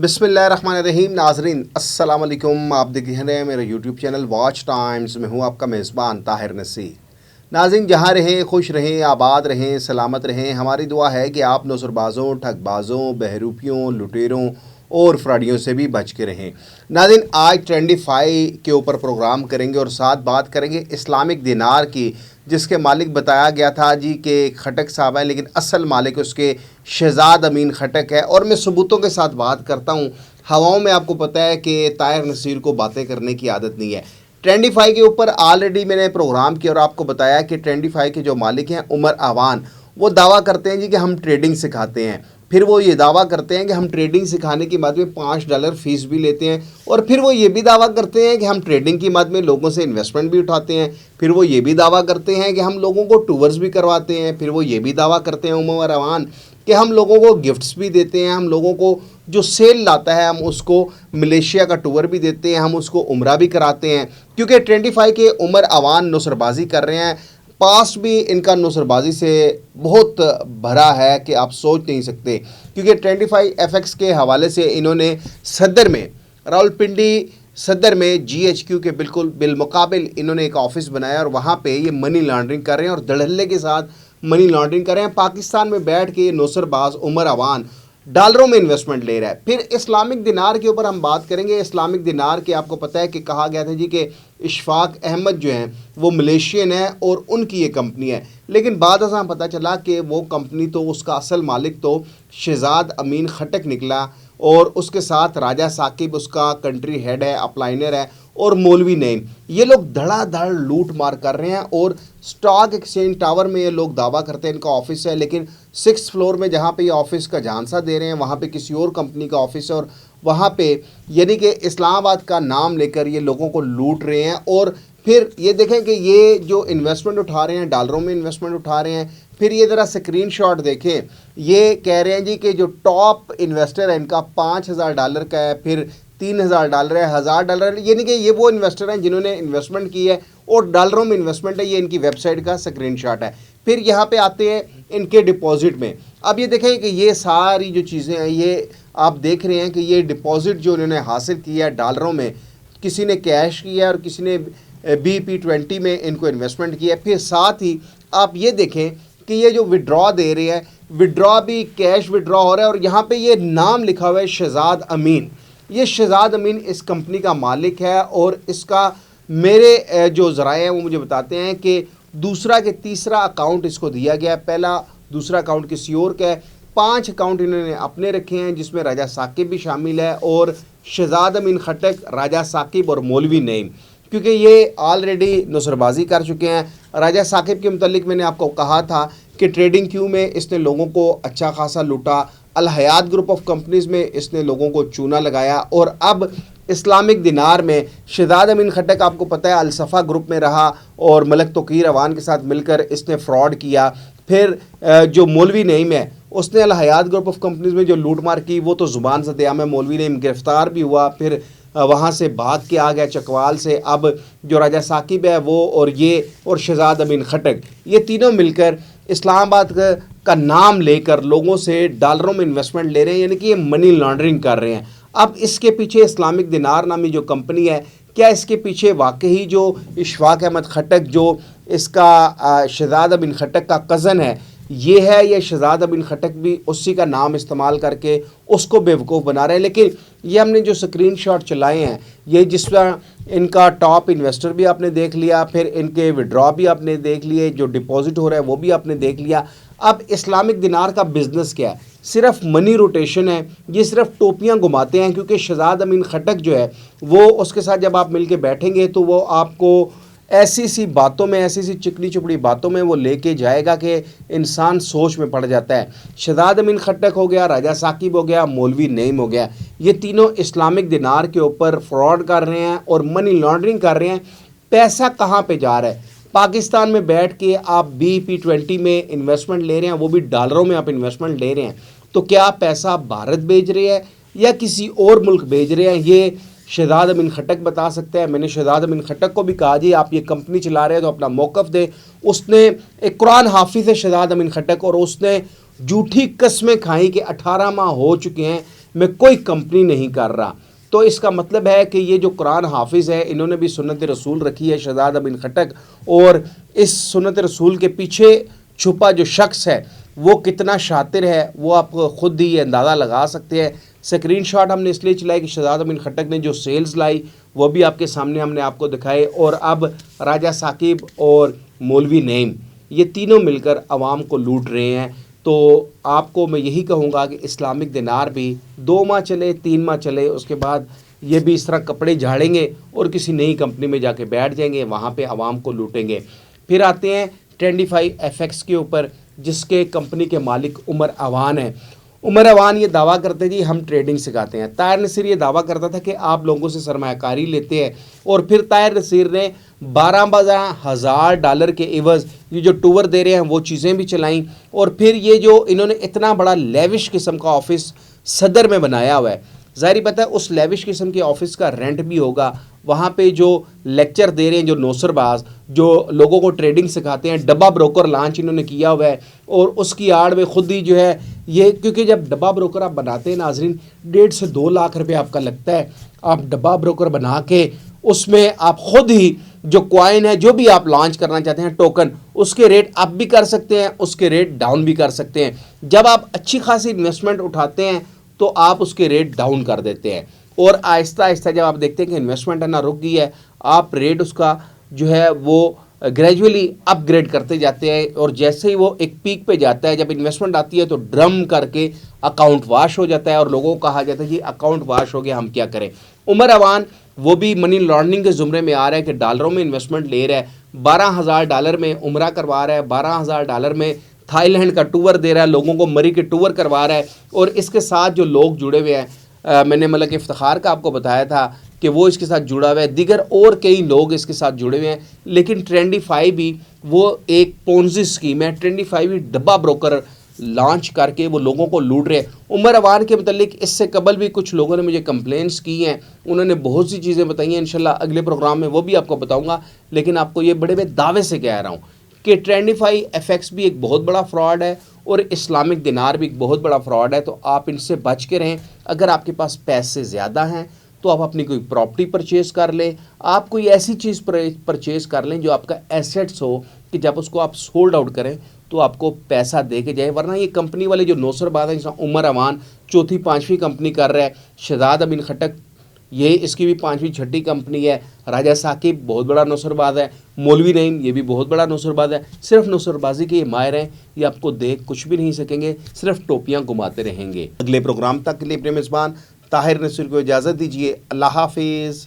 बिस्मिल्लाहिर्रहमानिर्रहीम। नाजरीन अस्सलाम वालेकुम। आप देख रहे हैं मेरा यूट्यूब चैनल वॉच टाइम्स में हूँ आपका मेज़बान ताहिर नसीर। नाज़रीन जहाँ रहें खुश रहें, आबाद रहें, सलामत रहें। हमारी दुआ है कि आप नौसरबाज़ों, ठगबाज़ों, बहरूपियों, लुटेरों और फ्रॉडियों से भी बच के रहें। नाज़रीन आज ट्रेंडिफाई के ऊपर प्रोग्राम करेंगे और साथ बात करेंगे इस्लामिक दिनार की, जिसके मालिक बताया गया था जी कि खटक साहब है, लेकिन असल मालिक उसके शहजाद अमीन खटक है। और मैं सबूतों के साथ बात करता हूँ। हवाओं में आपको पता है कि ताहिर नसीर को बातें करने की आदत नहीं है। ट्रेंडिफाई के ऊपर ऑलरेडी मैंने प्रोग्राम किया और आपको बताया कि ट्रेंडिफाई के जो मालिक हैं उमर आवान, वो दावा करते हैं जी कि हम ट्रेडिंग सिखाते हैं। फिर वो ये दावा करते हैं कि हम ट्रेडिंग सिखाने की मद में $5 फ़ीस भी लेते हैं। और फिर वो ये भी दावा करते हैं कि हम ट्रेडिंग की मद में लोगों से इन्वेस्टमेंट भी उठाते हैं। फिर वो ये भी दावा करते हैं कि हम लोगों को टूर्स भी करवाते हैं। फिर वो ये भी दावा करते हैं उमर अवान कि हम लोगों को गिफ्ट्स भी देते हैं। हम लोगों को जो सेल लाता है हम उसको मलेशिया का टूर भी देते हैं, हम उसको उम्रा भी कराते हैं। क्योंकि ट्रेंडिफाई के उमर अवान नुसरबाजी कर रहे हैं। पास्ट भी इनका नुसरबाजी से बहुत भरा है कि आप सोच नहीं सकते। क्योंकि ट्रेंडिफाई FX के हवाले से इन्होंने सदर में, रावलपिंडी सदर में GHQ के बिल्कुल बिलमुकाबिल इन्होंने एक ऑफिस बनाया और वहाँ पे ये मनी लॉन्ड्रिंग कर रहे हैं और धड़ल्ले के साथ मनी लॉन्ड्रिंग कर रहे हैं। पाकिस्तान में बैठ के ये नौसरबाज उमर अवान डॉलरों में इन्वेस्टमेंट ले रहा है। फिर इस्लामिक दिनार के ऊपर हम बात करेंगे। इस्लामिक दिनार के आपको पता है कि कहा गया था जी कि इशफाक अहमद जो हैं वो मलेशियन है और उनकी ये कंपनी है। लेकिन बाद असा पता चला कि वो कंपनी तो उसका असल मालिक तो शहजाद अमीन खटक निकला और उसके साथ राजा साकिब उसका कंट्री हेड है, अपलाइनर है, और मौलवी नईम। ये लोग धड़ाधड़ लूट मार कर रहे हैं। और स्टॉक एक्सचेंज टावर में ये लोग दावा करते हैं इनका ऑफिस है, लेकिन 6th फ्लोर में जहाँ पे ये ऑफिस का झांसा दे रहे हैं वहाँ पे किसी और कंपनी का ऑफिस है। और वहाँ पे यानी कि इस्लामाबाद का नाम लेकर ये लोगों को लूट रहे हैं। और फिर ये देखें कि ये जो इन्वेस्टमेंट उठा रहे हैं डॉलरों में इन्वेस्टमेंट उठा रहे हैं। फिर ये ज़रा स्क्रीनशॉट देखें, ये कह रहे हैं जी कि जो टॉप इन्वेस्टर है इनका $5000 का है, फिर $3000 है, $1000, यानी कि ये वो इन्वेस्टर हैं जिन्होंने इन्वेस्टमेंट की है और डॉलरों में इन्वेस्टमेंट है। ये इनकी वेबसाइट का स्क्रीनशॉट है। फिर यहाँ पे आते हैं इनके डिपॉजिट में। अब ये देखें कि ये सारी जो चीज़ें हैं ये आप देख रहे हैं कि ये डिपॉजिट जो इन्होंने हासिल किया है डॉलरों में, किसी ने कैश किया और किसी ने BP20 में इनको इन्वेस्टमेंट किया है। फिर साथ ही आप ये देखें कि ये जो विड्रॉ दे रहे हैं, विड्रॉ भी कैश विड्रॉ हो रहा है। और यहाँ पे ये नाम लिखा हुआ है शहजाद अमीन। ये शहजाद अमीन इस कंपनी का मालिक है और इसका मेरे जो ज़राए हैं वो मुझे बताते हैं कि दूसरा के तीसरा अकाउंट इसको दिया गया है। पहला दूसरा अकाउंट किसी और का है। 5 अकाउंट इन्होंने अपने रखे हैं जिसमें राजा साकिब भी शामिल है और शहजाद अमीन खटक, राजा साकिब और मौलवी नईम, क्योंकि ये ऑलरेडी नुसरबाजी कर चुके हैं। राजा साकिब के मुतालिक मैंने आपको कहा था कि ट्रेडिंग क्यू में इसने लोगों को अच्छा खासा लूटा, अल हयात ग्रुप ऑफ कंपनीज़ में इसने लोगों को चूना लगाया, और अब इस्लामिक दिनार में शहजाद अमीन खटक आपको पता है अलसफ़ा ग्रुप में रहा और मलक तोकीर अवान के साथ मिलकर इसने फ्रॉड किया। फिर जो मौलवी नईम है उसने अल हयात ग्रुप ऑफ कंपनीज़ में जो लूट मार की वो तो ज़ुबान से दयाम है। मौलवी नईम गिरफ़्तार भी हुआ, फिर वहाँ से भाग के आ गया चकवाल से। अब जो राजा साकिब है वो और ये और शहजाद अमीन खटक, ये तीनों मिलकर इस्लामाबाद का नाम लेकर लोगों से डॉलरों में इन्वेस्टमेंट ले रहे हैं, यानी कि ये मनी लॉन्ड्रिंग कर रहे हैं। अब इसके पीछे इस्लामिक दिनार नामी जो कंपनी है, क्या इसके पीछे वाकई जो इशफाक अहमद खटक जो इसका शहजाद अमीन खटक का कज़न है ये है, या शहजाद अमीन खटक भी उसी का नाम इस्तेमाल करके उसको बेवकूफ़ बना रहे हैं? लेकिन ये हमने जो स्क्रीनशॉट चलाए हैं ये जिस तरह इनका टॉप इन्वेस्टर भी आपने देख लिया, फिर इनके विड्रॉ भी आपने देख लिए, जो डिपॉजिट हो रहा है वो भी आपने देख लिया। अब इस्लामिक दिनार का बिज़नेस क्या है? सिर्फ मनी रोटेशन है। ये सिर्फ टोपियां घुमाते हैं, क्योंकि शहजाद अमीन खटक जो है वो उसके साथ जब आप मिल के बैठेंगे तो वो आपको ऐसी सी बातों में, ऐसी सी चिकनी चुपड़ी बातों में वो लेके जाएगा कि इंसान सोच में पड़ जाता है। शहजाद अमीन खटक हो गया, राजा साकिब हो गया, मौलवी नईम हो गया, ये तीनों इस्लामिक दिनार के ऊपर फ्रॉड कर रहे हैं और मनी लॉन्ड्रिंग कर रहे हैं। पैसा कहाँ पे जा रहा है? पाकिस्तान में बैठ के आप BP20 में इन्वेस्टमेंट ले रहे हैं, वो भी डॉलरों में आप इन्वेस्टमेंट ले रहे हैं। तो क्या पैसा भारत भेज रहे हैं या किसी और मुल्क भेज रहे हैं? ये शहजाद अमीन खटक बता सकते हैं। मैंने शहजाद अमीन खटक को भी कहा जी आप ये कंपनी चला रहे हैं तो अपना मौक़िफ़ दे। उसने एक कुरान हाफिज़ है शहजाद अमीन खटक, और उसने झूठी कस्में खाई कि 18 माह हो चुके हैं میں کوئی کمپنی نہیں کر رہا. تو اس کا مطلب ہے کہ یہ جو قرآن حافظ ہے انہوں نے بھی سنت رسول رکھی ہے شہزادہ بن خٹک, اور اس سنت رسول کے پیچھے چھپا جو شخص ہے وہ کتنا شاطر ہے وہ آپ خود ہی اندازہ لگا سکتے ہیں. اسکرین شاٹ ہم نے اس لیے چلائی کہ شہزادہ بن خٹک نے جو سیلز لائی وہ بھی آپ کے سامنے ہم نے آپ کو دکھائے, اور اب راجہ ثاقب اور مولوی نعیم یہ تینوں مل کر عوام کو لوٹ رہے ہیں. تو آپ کو میں یہی کہوں گا کہ اسلامک دینار بھی 2 ماہ چلے 3 ماہ چلے, اس کے بعد یہ بھی اس طرح کپڑے جھاڑیں گے اور کسی نئی کمپنی میں جا کے بیٹھ جائیں گے, وہاں پہ عوام کو لوٹیں گے. پھر آتے ہیں ٹرینڈیفائی ایف ایکس کے اوپر, جس کے کمپنی کے مالک عمر اوان ہیں. عمر اوان یہ دعویٰ کرتے جی ہم ٹریڈنگ سکھاتے ہیں. طاہر نصیر یہ دعویٰ کرتا تھا کہ آپ لوگوں سے سرمایہ کاری لیتے ہیں, اور پھر طاہر نصیر نے $12,000 کے عوض یہ جو ٹور دے رہے ہیں وہ چیزیں بھی چلائیں, اور پھر یہ جو انہوں نے اتنا بڑا لیوش قسم کا آفس صدر میں بنایا ہوا ہے, ظاہری پتہ ہے اس لیوش قسم کے آفس کا رینٹ بھی ہوگا, وہاں پہ جو لیکچر دے رہے ہیں جو نوسر باز جو لوگوں کو ٹریڈنگ سکھاتے ہیں, ڈبہ بروکر لانچ انہوں نے کیا ہوا ہے, اور اس کی آڑ میں خود ہی جو ہے یہ, کیونکہ جب ڈبہ بروکر آپ بناتے ہیں ناظرین 1.5 سے 2 لاکھ روپے آپ کا لگتا ہے. آپ ڈبہ بروکر بنا کے اس میں آپ خود ہی جو کوائن ہے جو بھی آپ لانچ کرنا چاہتے ہیں ٹوکن, اس کے ریٹ اپ بھی کر سکتے ہیں, اس کے ریٹ ڈاؤن بھی کر سکتے ہیں. جب آپ اچھی خاصی انویسٹمنٹ اٹھاتے ہیں تو آپ اس کے ریٹ ڈاؤن کر دیتے ہیں, اور آہستہ آہستہ جب آپ دیکھتے ہیں کہ انویسٹمنٹ ہے نا رک گئی ہے, آپ ریٹ اس کا جو ہے وہ گریجولی اپ گریڈ کرتے جاتے ہیں, اور جیسے ہی وہ ایک پیک پہ جاتا ہے جب انویسٹمنٹ آتی ہے تو ڈرم کر کے اکاؤنٹ واش ہو جاتا ہے, اور لوگوں کو کہا جاتا ہے جی اکاؤنٹ واش ہو گیا ہم کیا کریں. عمر اوان وہ بھی منی لانڈرنگ کے زمرے میں آ رہا ہے کہ ڈالروں میں انویسٹمنٹ لے رہا ہے, $12,000 میں عمرہ کروا رہا ہے, $12,000 میں تھائی لینڈ کا ٹور دے رہا ہے, لوگوں کو مری کے ٹور کروا رہا ہے, اور اس کے ساتھ جو لوگ جڑے ہوئے ہیں, میں نے ملک افتخار کا آپ کو بتایا تھا کہ وہ اس کے ساتھ جڑا ہوا ہے, دیگر اور کئی لوگ اس کے ساتھ جڑے ہوئے ہیں. لیکن ٹرینڈیفائی بھی وہ ایک پونزی اسکیم ہے, ٹرینڈیفائی بھی ڈبہ بروکر لانچ کر کے وہ لوگوں کو لوٹ رہے ہیں. عمر اوان کے متعلق اس سے قبل بھی کچھ لوگوں نے مجھے کمپلینس کی ہیں, انہوں نے بہت سی چیزیں بتائی ہیں, انشاءاللہ اگلے پروگرام میں وہ بھی آپ کو بتاؤں گا. لیکن آپ کو یہ بڑے دعوے سے کہہ رہا ہوں کہ ٹرینڈیفائی ایف ایکس بھی ایک بہت بڑا فراڈ ہے, اور اسلامک دینار بھی ایک بہت بڑا فراڈ ہے. تو آپ ان سے بچ کے رہیں. اگر آپ کے پاس پیسے زیادہ ہیں تو آپ اپنی کوئی پراپرٹی پرچیز کر لیں, آپ کوئی ایسی چیز پرچیز کر لیں جو آپ کا ایسیٹس ہو کہ جب اس کو آپ سولڈ آؤٹ کریں تو آپ کو پیسہ دے کے جائے. ورنہ یہ کمپنی والے جو نوسر باز ہیں, جیسا عمر اوان 4تھی 5ویں کمپنی کر رہا ہے, شہزادہ بن خٹک یہ اس کی بھی 5ویں 6ٹھی کمپنی ہے, راجہ ثاقب بہت بڑا نوسر باز ہے, مولوی نعیم یہ بھی بہت بڑا نوسر باز ہے. صرف نوسر بازی کے یہ ماہر ہیں, یہ آپ کو دیکھ کچھ بھی نہیں سکیں گے, صرف ٹوپیاں گھماتے رہیں گے. اگلے پروگرام تک کے لیے اپنے میزبان طاہر نصیر کو اجازت دیجیے. اللہ حافظ.